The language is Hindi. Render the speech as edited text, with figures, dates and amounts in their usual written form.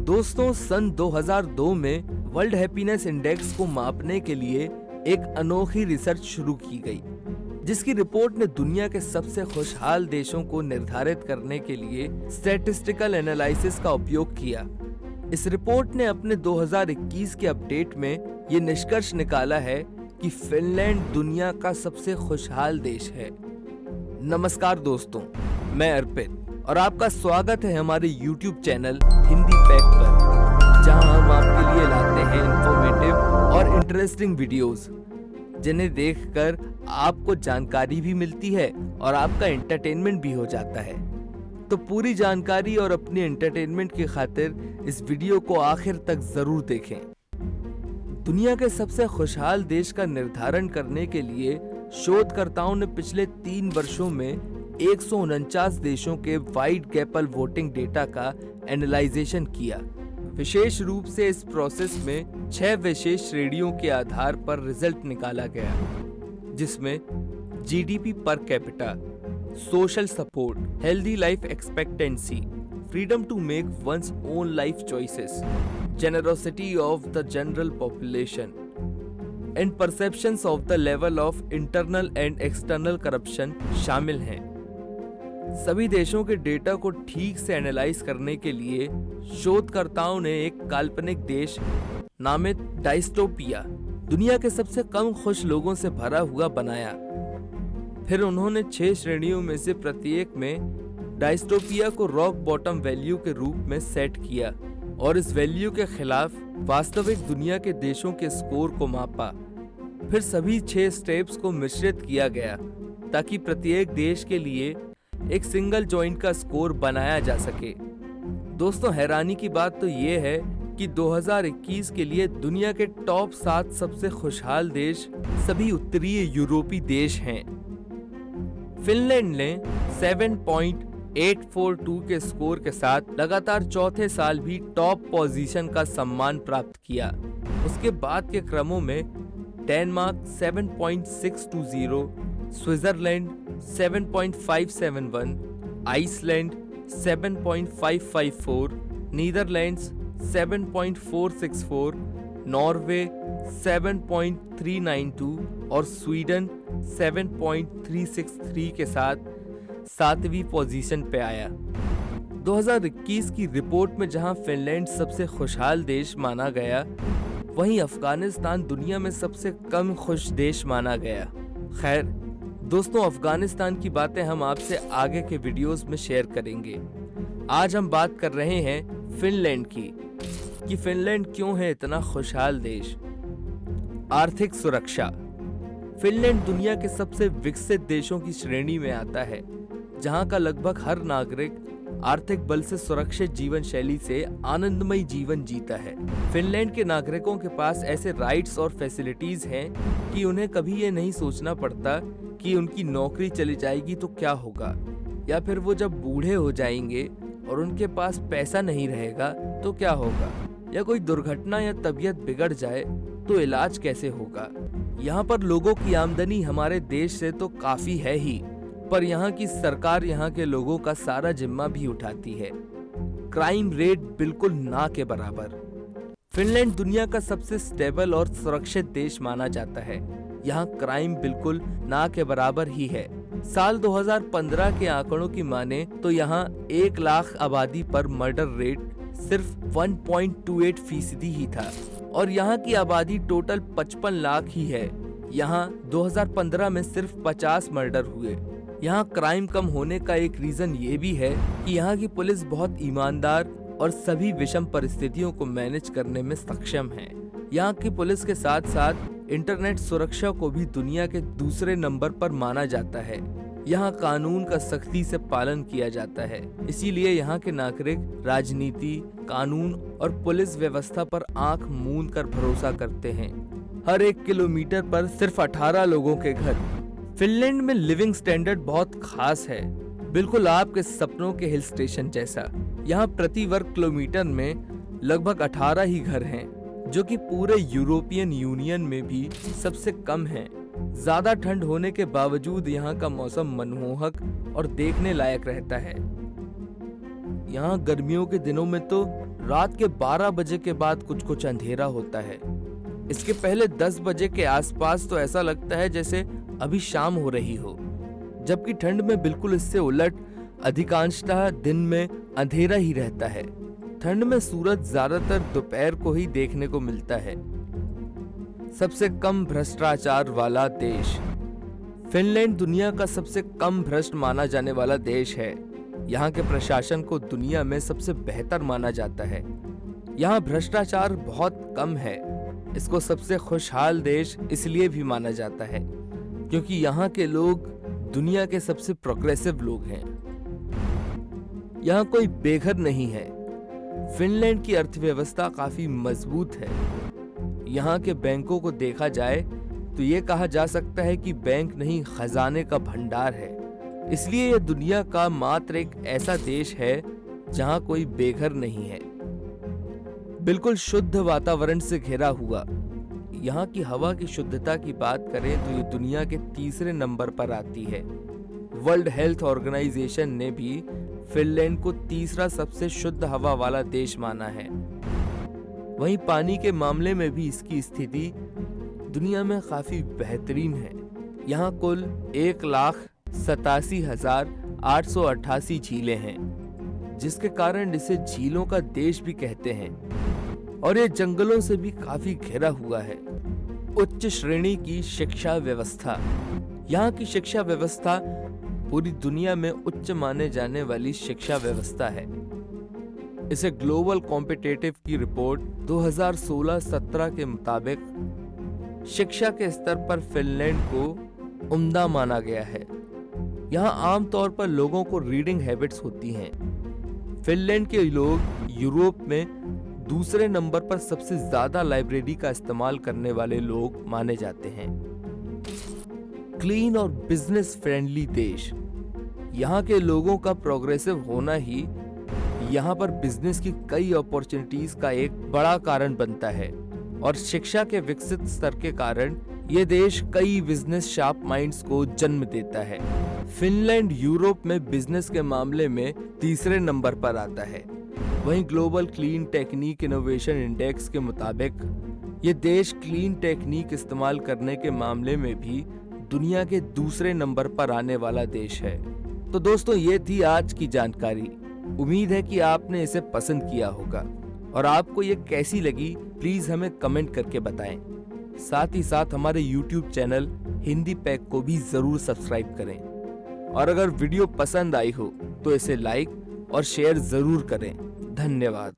दोस्तों, सन 2002 में वर्ल्ड हैप्पीनेस इंडेक्स को मापने के लिए एक अनोखी रिसर्च शुरू की गई, जिसकी रिपोर्ट ने दुनिया के सबसे खुशहाल देशों को निर्धारित करने के लिए स्टैटिस्टिकल एनालिसिस का उपयोग किया। इस रिपोर्ट ने अपने 2021 के अपडेट में ये निष्कर्ष निकाला है कि फिनलैंड दुनिया का सबसे खुशहाल देश है। नमस्कार दोस्तों, मैं अर्पित और आपका स्वागत है हमारे YouTube चैनल हिंदी पैक पर, जहां हम आपके लिए लाते हैं इंफॉर्मेटिव और इंटरेस्टिंग वीडियोस, जिन्हें देखकर आपको जानकारी भी मिलती है और आपका एंटरटेनमेंट भी हो जाता है। तो पूरी जानकारी और अपनी एंटरटेनमेंट की खातिर इस वीडियो को आखिर तक जरूर देखें। दुनिया के सबसे खुशहाल देश का निर्धारण करने के लिए शोधकर्ताओं ने पिछले 3 वर्षों में 149 देशों के वाइड गैपल वोटिंग डेटा का एनालाइजेशन किया। विशेष रूप से इस प्रोसेस में 6 विशेष श्रेणियों के आधार पर रिजल्ट निकाला गया, जिसमें GDP per capita, social support, healthy life expectancy, freedom to make one's own life choices, generosity of the general population and perceptions of the level of internal and external corruption शामिल हैं। सभी देशों के डेटा को ठीक से एनालाइज करने के लिए शोधकर्ताओं ने एक काल्पनिक देश नामित डायस्टोपिया दुनिया के सबसे कम खुश लोगों से भरा हुआ बनाया। फिर उन्होंने 6 श्रेणियों में से प्रत्येक में डायस्टोपिया को रॉक बॉटम वैल्यू के रूप में सेट किया और इस वैल्यू के खिलाफ वास्तविक दुनिया के देशों के स्कोर को मापा। फिर सभी 6 स्टेप्स को मिश्रित किया गया ताकि प्रत्येक देश के लिए एक सिंगल जॉइंट का स्कोर बनाया जा सके। दोस्तों, हैरानी की बात तो ये है कि 2021 के लिए दुनिया के टॉप 7 सबसे खुशहाल देश सभी उत्तरी यूरोपीय देश हैं। फिनलैंड ने 7.842 के स्कोर के साथ लगातार चौथे साल भी टॉप पोजीशन का सम्मान प्राप्त किया। उसके बाद के क्रमों में Denmark 7.620, Switzerland 7.571, Iceland 7.554, Netherlands 7.464, Norway 7.392 और स्वीडन 7.363 के साथ 7वीं पोजीशन पे आया। 2021 की रिपोर्ट में जहां फिनलैंड सबसे खुशहाल देश माना गया, वहीं अफगानिस्तान दुनिया में सबसे कम खुश देश माना गया। खैर दोस्तों, अफगानिस्तान की बातें हम आपसे आगे के वीडियोस में शेयर करेंगे। आज हम बात कर रहे हैं फिनलैंड की, कि फिनलैंड क्यों है इतना खुशहाल देश। आर्थिक सुरक्षा। फिनलैंड दुनिया के सबसे विकसित देशों की श्रेणी में आता है, जहां का लगभग हर नागरिक आर्थिक बल से सुरक्षित जीवन शैली से आनंदमय जीवन जीता है। फिनलैंड के नागरिकों के पास ऐसे राइट्स और फैसिलिटीज हैं कि उन्हें कभी ये नहीं सोचना पड़ता कि उनकी नौकरी चली जाएगी तो क्या होगा, या फिर वो जब बूढ़े हो जाएंगे और उनके पास पैसा नहीं रहेगा तो क्या होगा, या कोई दुर्घटना या तबीयत बिगड़ जाए तो इलाज कैसे होगा। यहाँ पर लोगों की आमदनी हमारे देश से तो काफी है ही, पर यहाँ की सरकार यहाँ के लोगों का सारा जिम्मा भी उठाती है। क्राइम रेट बिल्कुल ना के बराबर। फिनलैंड दुनिया का सबसे स्टेबल और सुरक्षित देश माना जाता है। यहाँ क्राइम बिल्कुल ना के बराबर ही है। साल 2015 के आंकड़ों की माने तो यहाँ 1 लाख आबादी पर मर्डर रेट सिर्फ 1.28% ही था और यहाँ की आबादी टोटल 55 लाख ही है। यहाँ 2015 में सिर्फ 50 मर्डर हुए। यहाँ क्राइम कम होने का एक रीजन ये भी है कि यहाँ की पुलिस बहुत ईमानदार और सभी विषम परिस्थितियों को मैनेज करने में सक्षम है। यहाँ की पुलिस के साथ साथ इंटरनेट सुरक्षा को भी दुनिया के दूसरे नंबर पर माना जाता है। यहाँ कानून का सख्ती से पालन किया जाता है, इसीलिए यहाँ के नागरिक राजनीति, कानून और पुलिस व्यवस्था पर आंख मूंद कर भरोसा करते हैं। हर 1 किलोमीटर पर सिर्फ 18 लोगों के घर। फिनलैंड में लिविंग स्टैंडर्ड बहुत खास है, बिल्कुल आपके सपनों के हिल स्टेशन जैसा। यहाँ प्रति वर्ग किलोमीटर में लगभग 18 ही घर हैं, जो कि पूरे यूरोपियन यूनियन में भी सबसे कम हैं। ज्यादा ठंड होने के बावजूद यहाँ का मौसम मनमोहक और देखने लायक रहता है। यहाँ गर्मियों के दिनों में तो रात के 12 बजे के बाद कुछ कुछ अंधेरा होता है। इसके पहले 10 बजे के आसपास तो ऐसा लगता है जैसे अभी शाम हो रही हो, जबकि ठंड में बिल्कुल इससे उलट अधिकांशतः दिन में अंधेरा ही रहता है। ठंड में सूरज ज्यादातर दोपहर को ही देखने को मिलता है। सबसे कम भ्रष्टाचार वाला देश। फिनलैंड दुनिया का सबसे कम भ्रष्ट माना जाने वाला देश है। यहाँ के प्रशासन को दुनिया में सबसे बेहतर माना जाता है। यहाँ भ्रष्टाचार बहुत कम है। इसको सबसे खुशहाल देश इसलिए भी माना जाता है क्योंकि यहाँ के लोग दुनिया के सबसे प्रोग्रेसिव लोग हैं। यहाँ कोई बेघर नहीं है। फिनलैंड की अर्थव्यवस्था काफी मजबूत है। यहाँ के बैंकों को देखा जाए तो ये कहा जा सकता है कि बैंक नहीं, खजाने का भंडार है। इसलिए यह दुनिया का मात्र एक ऐसा देश है जहाँ कोई बेघर नहीं है। बिल्कुल शुद्ध वातावरण से घिरा हुआ। यहाँ की हवा की शुद्धता की बात करें तो ये दुनिया के तीसरे नंबर पर आती है। वर्ल्ड हेल्थ ऑर्गेनाइजेशन ने भी फिनलैंड को तीसरा सबसे शुद्ध हवा वाला देश माना है। वहीं पानी के मामले में भी इसकी स्थिति दुनिया में काफी बेहतरीन है। यहाँ कुल 1,87,888 झीलें हैं, जिसके कारण इसे झीलों का देश भी कहते हैं। और ये जंगलों से भी काफी घिरा हुआ है। उच्च श्रेणी की शिक्षा व्यवस्था। यहाँ की शिक्षा व्यवस्था पूरी दुनिया में उच्च माने जाने वाली शिक्षा व्यवस्था है। इसे ग्लोबल कॉम्पिटिटिव की रिपोर्ट 2016-17 के मुताबिक शिक्षा के स्तर पर फिनलैंड को उम्दा माना गया है। यहाँ आमतौर पर लोगों को रीडिंग हैबिट्स होती हैं। फिनलैंड के लोग यूरोप में दूसरे नंबर पर सबसे ज्यादा लाइब्रेरी का इस्तेमाल करने वाले लोग माने जाते हैं। क्लीन और बिजनेस फ्रेंडली देश। यहाँ के लोगों का प्रोग्रेसिव होना ही यहाँ पर बिजनेस की कई अपॉर्चुनिटीज का एक बड़ा कारण बनता है। और शिक्षा के विकसित स्तर के कारण ये देश कई बिजनेस शार्प माइंड्स को जन्म देता है। फिनलैंड यूरोप में बिजनेस के मामले में तीसरे नंबर पर आता है। वहीं global clean technique innovation index के मुताबिक ये देश क्लीन टेक्निक इस्तेमाल करने के मामले में भी दुनिया के दूसरे नंबर पर आने वाला देश है। तो दोस्तों, ये थी आज की जानकारी। उम्मीद है कि आपने इसे पसंद किया होगा। और आपको ये कैसी लगी प्लीज हमें कमेंट करके बताएं। साथ ही साथ हमारे YouTube चैनल हिंदी पैक को भी जरूर सब्सक्राइब करें। और अगर वीडियो पसंद आई हो तो इसे लाइक और शेयर जरूर करें। धन्यवाद।